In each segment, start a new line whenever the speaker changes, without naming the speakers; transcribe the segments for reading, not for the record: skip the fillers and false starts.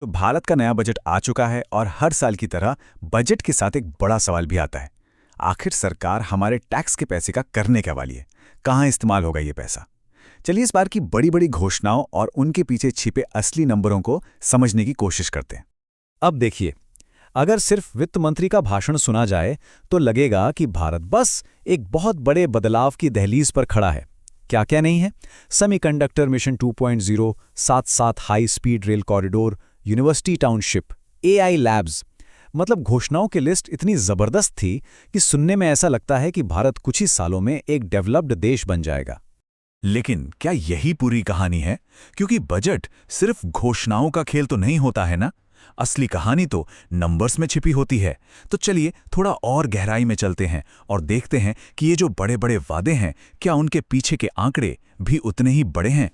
तो भारत का नया बजट आ चुका है और हर साल की तरह बजट के साथ एक बड़ा सवाल भी आता है। आखिर सरकार हमारे टैक्स के पैसे का करने क्या वाली है? कहाँ इस्तेमाल होगा ये पैसा? चलिए इस बार की बड़ी बड़ी घोषणाओं और उनके पीछे छिपे असली नंबरों को समझने की कोशिश करते हैं।
अब देखिए, अगर सिर्फ वित्त मंत्री का भाषण सुना जाए तो लगेगा कि भारत बस एक बहुत बड़े बदलाव की दहलीज पर खड़ा है। क्या क्या नहीं है? सेमीकंडक्टर मिशन 2.0, साथ high speed rail corridor, university township, AI labs. मतलब घोषणाओं की लिस्ट इतनी जबरदस्त थी कि सुनने में ऐसा लगता है कि भारत कुछ ही सालों में एक डेवलप्ड देश बन जाएगा।
लेकिन क्या यही पूरी कहानी है? क्योंकि बजट सिर्फ घोषणाओं का खेल तो नहीं होता है ना। असली कहानी तो नंबर्स में छिपी होती है। तो चलिए थोड़ा और गहराई में चलते हैं और देखते हैं कि ये जो बड़े बड़े वादे हैं, क्या उनके पीछे के आंकड़े भी उतने ही बड़े हैं।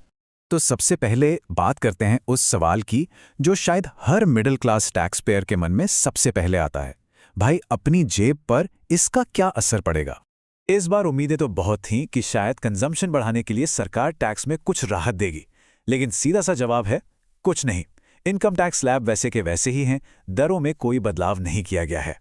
तो सबसे पहले बात करते हैं उस सवाल की जो शायद हर मिडिल क्लास टैक्स पेयर के मन में सबसे पहले आता है। भाई, अपनी जेब पर इसका क्या असर पड़ेगा? इस बार उम्मीदें तो बहुत थीं कि शायद कंजम्पशन बढ़ाने के लिए सरकार टैक्स में कुछ राहत देगी, लेकिन सीधा सा जवाब है कुछ नहीं। इनकम टैक्स स्लैब वैसे के वैसे ही हैं, दरों में कोई बदलाव नहीं किया गया है।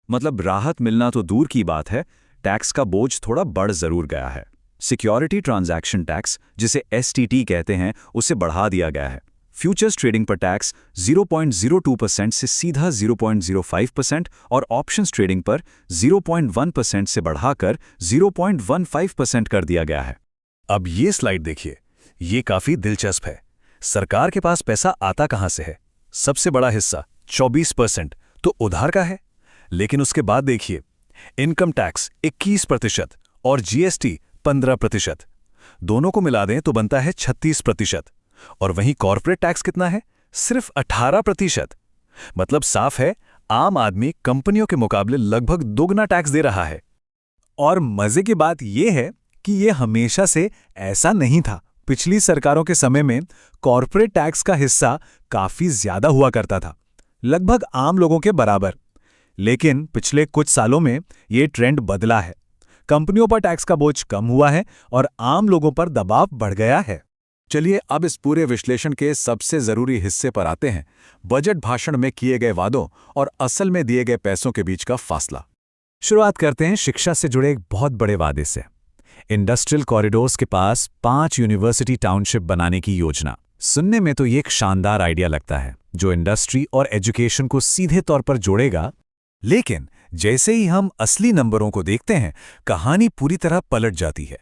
मतलब राहत मिलना तो दूर की बात है, टैक्स का बोझ थोड़ा बढ़ जरूर गया है। सिक्योरिटी ट्रांजैक्शन टैक्स, जिसे एसटीटी कहते हैं, उसे बढ़ा दिया गया है। फ्यूचर्स ट्रेडिंग पर टैक्स 0.02% से सीधा 0.05% और ऑप्शंस ट्रेडिंग पर 0.1% से बढ़ाकर 0.15% कर दिया गया है।
अब ये स्लाइड देखिए, ये काफी दिलचस्प है। सरकार के पास पैसा आता कहां से है? सबसे बड़ा हिस्सा 24% तो उधार का है। लेकिन उसके बाद देखिए, इनकम टैक्स 21% और जीएसटी 15%। दोनों को मिला दें तो बनता है 36%। और वहीं कॉर्पोरेट टैक्स कितना है? सिर्फ 18%। मतलब साफ है, आम आदमी कंपनियों के मुकाबले लगभग दोगुना टैक्स दे रहा है। और मजे की बात यह है कि यह हमेशा से ऐसा नहीं था। पिछली सरकारों के समय में कॉर्पोरेट टैक्स का हिस्सा काफी ज्यादा हुआ करता था, लगभग आम लोगों के बराबर। लेकिन पिछले कुछ सालों में ये ट्रेंड बदला है। कंपनियों पर टैक्स का बोझ कम हुआ है और आम लोगों पर दबाव बढ़ गया है। चलिए अब इस पूरे विश्लेषण के सबसे जरूरी हिस्से पर आते हैं, बजट भाषण में किए गए वादों और असल में दिए गए पैसों के बीच का फासला।
शुरुआत करते हैं शिक्षा से जुड़े एक बहुत बड़े वादे से। इंडस्ट्रियल कॉरिडोर्स के पास 5 यूनिवर्सिटी टाउनशिप बनाने की योजना। सुनने में तो ये एक शानदार आइडिया लगता है जो इंडस्ट्री और एजुकेशन को सीधे तौर पर जोड़ेगा। लेकिन जैसे ही हम असली नंबरों को देखते हैं, कहानी पूरी तरह पलट जाती है।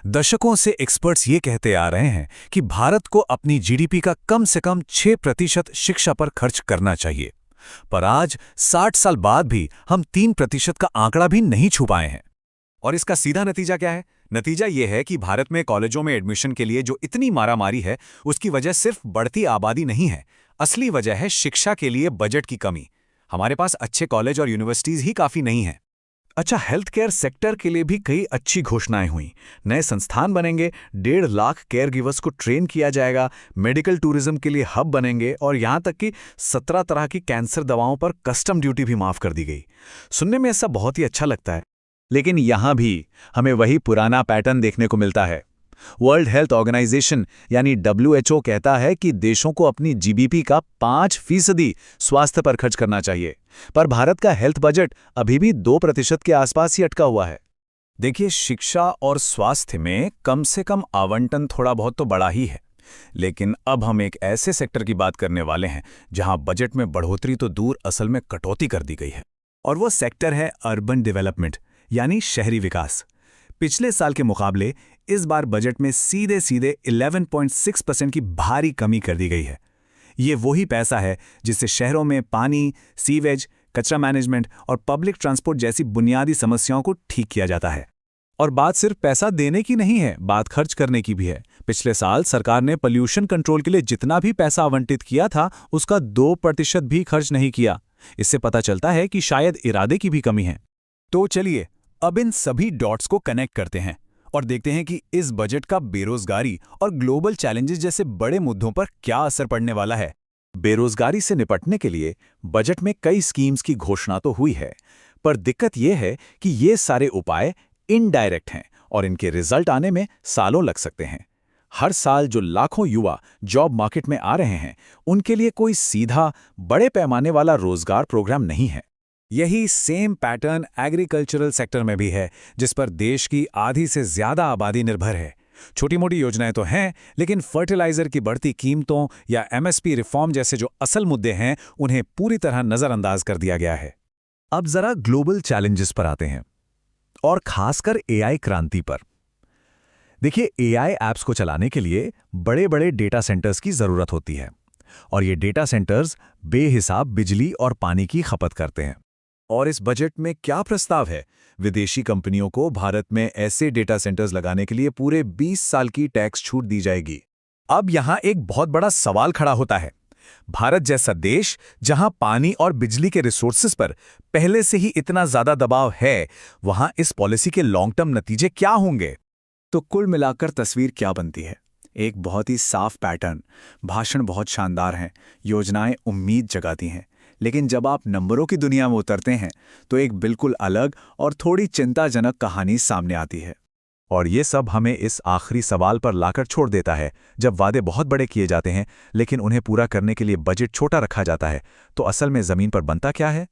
दशकों से एक्सपर्ट्स ये कहते आ रहे हैं कि भारत को अपनी जीडीपी का कम से कम 6% शिक्षा पर खर्च करना चाहिए। पर आज 60 साल बाद भी हम 3% का आंकड़ा भी नहीं छू पाए हैं। और इसका सीधा नतीजा क्या है? नतीजा यह है कि भारत में कॉलेजों में एडमिशन के लिए जो इतनी मारामारी है, उसकी वजह सिर्फ बढ़ती आबादी नहीं है। असली वजह है शिक्षा के लिए बजट की कमी। हमारे पास अच्छे कॉलेज और यूनिवर्सिटीज ही काफी नहीं हैं। अच्छा, हेल्थ केयर सेक्टर के लिए भी कई अच्छी घोषणाएं हुई। नए संस्थान बनेंगे, 1.5 लाख केयर गिवर्स को ट्रेन किया जाएगा, मेडिकल टूरिज्म के लिए हब बनेंगे और यहां तक कि 17 तरह की कैंसर दवाओं पर कस्टम ड्यूटी भी माफ कर दी गई। सुनने में ऐसा बहुत ही अच्छा लगता है, लेकिन यहां भी हमें वही पुराना पैटर्न देखने को मिलता है। वर्ल्ड हेल्थ ऑर्गेनाइजेशन यानी WHO कहता है कि देशों को अपनी जीडीपी का 5% स्वास्थ्य पर खर्च करना चाहिए, पर भारत का हेल्थ बजट अभी भी 2% के आसपास ही अटका हुआ है। देखिए, शिक्षा और स्वास्थ्य में कम से कम आवंटन थोड़ा बहुत तो बड़ा ही है, लेकिन अब हम एक ऐसे सेक्टर की बात करने वाले हैं जहां बजट में बढ़ोतरी तो दूर, असल में कटौती कर दी गई है। और वो सेक्टर है अर्बन डेवलपमेंट यानी शहरी विकास। पिछले साल के मुकाबले इस बार बजट में सीधे 11.6% की भारी कमी कर दी गई है। ये वही पैसा है जिससे शहरों में पानी, सीवेज, कचरा मैनेजमेंट और पब्लिक ट्रांसपोर्ट जैसी बुनियादी समस्याओं को ठीक किया जाता है। और बात सिर्फ पैसा देने की नहीं है, बात खर्च करने की भी है। पिछले साल सरकार ने पोल्यूशन कंट्रोल के लिए जितना भी पैसा आवंटित किया था, उसका 2% भी खर्च नहीं किया। इससे पता चलता है कि शायद इरादे की भी कमी है। तो चलिए अब इन सभी डॉट्स को कनेक्ट करते हैं और देखते हैं कि इस बजट का बेरोजगारी और ग्लोबल चैलेंजेस जैसे बड़े मुद्दों पर क्या असर पड़ने वाला है। बेरोजगारी से निपटने के लिए बजट में कई स्कीम्स की घोषणा तो हुई है, पर दिक्कत यह है कि ये सारे उपाय इनडायरेक्ट हैं और इनके रिजल्ट आने में सालों लग सकते हैं। हर साल जो लाखों युवा जॉब मार्केट में आ रहे हैं, उनके लिए कोई सीधा बड़े पैमाने वाला रोजगार प्रोग्राम नहीं है। यही सेम पैटर्न एग्रीकल्चरल सेक्टर में भी है, जिस पर देश की आधी से ज्यादा आबादी निर्भर है। छोटी मोटी योजनाएं तो हैं, लेकिन फर्टिलाइजर की बढ़ती कीमतों या एमएसपी रिफॉर्म जैसे जो असल मुद्दे हैं, उन्हें पूरी तरह नजरअंदाज कर दिया गया है।
अब जरा ग्लोबल चैलेंजेस पर आते हैं, और खासकर एआई क्रांति पर। देखिए, एआई ऐप्स को चलाने के लिए बड़े बड़े डेटा सेंटर्स की जरूरत होती है, और ये डेटा सेंटर्स बेहिसाब बिजली और पानी की खपत करते हैं।
और इस बजट में क्या प्रस्ताव है? विदेशी कंपनियों को भारत में ऐसे डेटा सेंटर्स लगाने के लिए पूरे 20 साल की टैक्स छूट दी जाएगी।
अब यहां एक बहुत बड़ा सवाल खड़ा होता है। भारत जैसा देश, जहां पानी और बिजली के रिसोर्सेज पर पहले से ही इतना ज्यादा दबाव है, वहां इस पॉलिसी के लॉन्ग टर्म नतीजे क्या होंगे?
तो कुल मिलाकर तस्वीर क्या बनती है? एक बहुत ही साफ पैटर्न। भाषण बहुत शानदार हैं, योजनाएं उम्मीद जगाती हैं, लेकिन जब आप नंबरों की दुनिया में उतरते हैं तो एक बिल्कुल अलग और थोड़ी चिंताजनक कहानी सामने आती है।
और ये सब हमें इस आखिरी सवाल पर लाकर छोड़ देता है, जब वादे बहुत बड़े किए जाते हैं लेकिन उन्हें पूरा करने के लिए बजट छोटा रखा जाता है, तो असल में ज़मीन पर बनता क्या है?